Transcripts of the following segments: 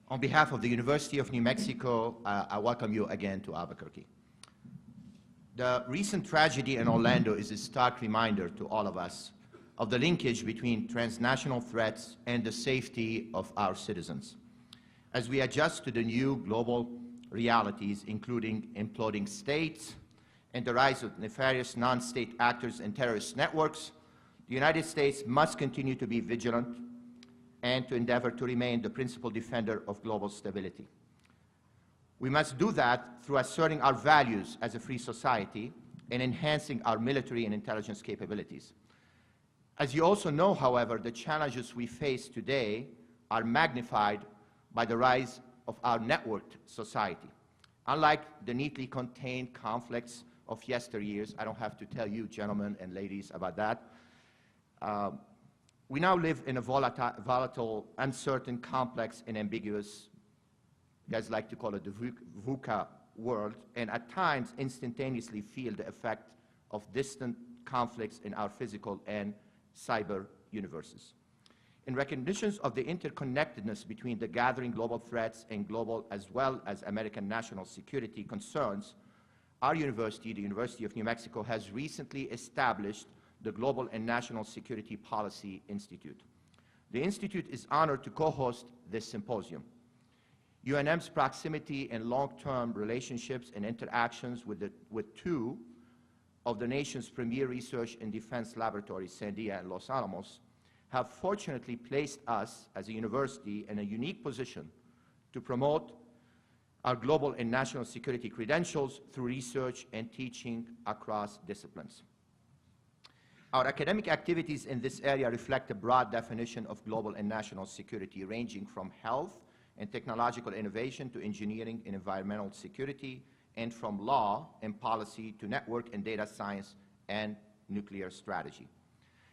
On behalf of the University of New Mexico, I welcome you again to Albuquerque. The recent tragedy in Orlando is a stark reminder to all of us of the linkage between transnational threats and the safety of our citizens. As we adjust to the new global realities, including imploding states and the rise of nefarious non-state actors and terrorist networks, the United States must continue to be vigilant and to endeavor to remain the principal defender of global stability. We must do that through asserting our values as a free society and enhancing our military and intelligence capabilities. As you also know, however, the challenges we face today are magnified by the rise of our networked society. Unlike the neatly contained conflicts of yesteryears, I don't have to tell you, gentlemen and ladies, about that, we now live in a volatile, uncertain, complex, and ambiguous, you guys like to call it the VUCA world, and at times instantaneously feel the effect of distant conflicts in our physical and cyber universes. In recognition of the interconnectedness between the gathering global threats and global as well as American national security concerns, our university, the University of New Mexico, has recently established the Global and National Security Policy Institute. The Institute is honored to co-host this symposium. UNM's proximity and long-term relationships and interactions with two of the nation's premier research and defense laboratories, Sandia and Los Alamos, have fortunately placed us as a university in a unique position to promote our global and national security credentials through research and teaching across disciplines. Our academic activities in this area reflect a broad definition of global and national security, ranging from health and technological innovation to engineering and environmental security, and from law and policy to network and data science and nuclear strategy.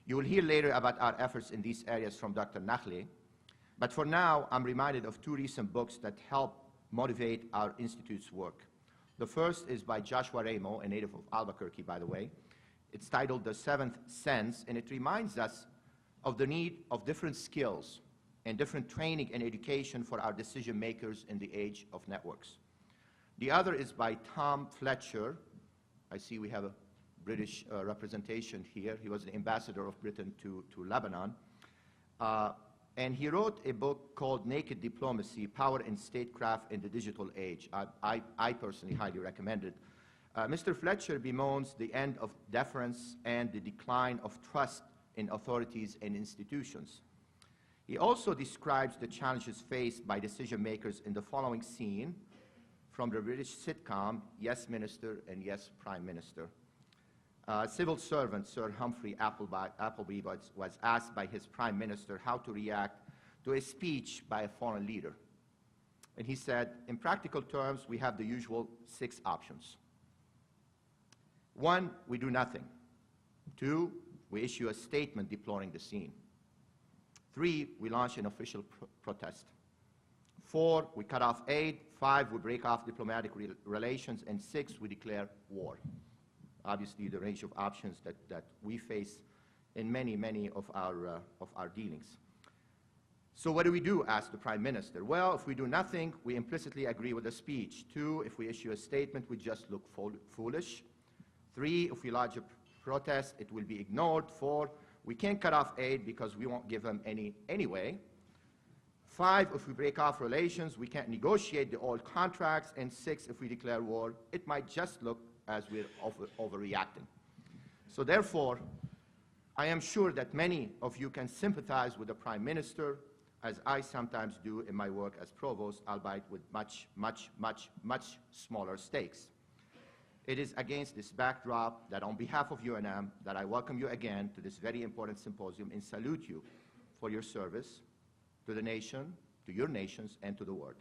You will hear later about our efforts in these areas from Dr. Nakhle, but for now, I'm reminded of two recent books that help motivate our institute's work. The first is by Joshua Ramo, a native of Albuquerque, by the way. It's titled The Seventh Sense, and it reminds us of the need of different skills and different training and education for our decision makers in the age of networks. The other is by Tom Fletcher. I see we have a British representation here. He was the ambassador of Britain to Lebanon. And he wrote a book called Naked Diplomacy, Power in Statecraft in the Digital Age. I personally highly recommend it. Mr. Fletcher bemoans the end of deference and the decline of trust in authorities and institutions. He also describes the challenges faced by decision makers in the following scene from the British sitcom, Yes Minister and Yes Prime Minister. Civil servant Sir Humphrey Appleby was asked by his Prime Minister how to react to a speech by a foreign leader. And he said, in practical terms, we have the usual 6 options. 1, we do nothing. 2, we issue a statement deploring the scene. 3, we launch an official protest. 4, we cut off aid. 5, we break off diplomatic relations. And 6, we declare war. Obviously, the range of options that we face in many of our dealings. So what do we do, asked the Prime Minister? Well, if we do nothing, we implicitly agree with the speech. 2, if we issue a statement, we just look foolish. 3, if we lodge a protest, it will be ignored. 4, we can't cut off aid because we won't give them any anyway. 5, if we break off relations, we can't negotiate the old contracts. And 6, if we declare war, it might just look as we're overreacting. So therefore, I am sure that many of you can sympathize with the Prime Minister, as I sometimes do in my work as Provost, albeit with much smaller stakes. It is against this backdrop that on behalf of UNM that I welcome you again to this very important symposium and salute you for your service to the nation, to your nations, and to the world.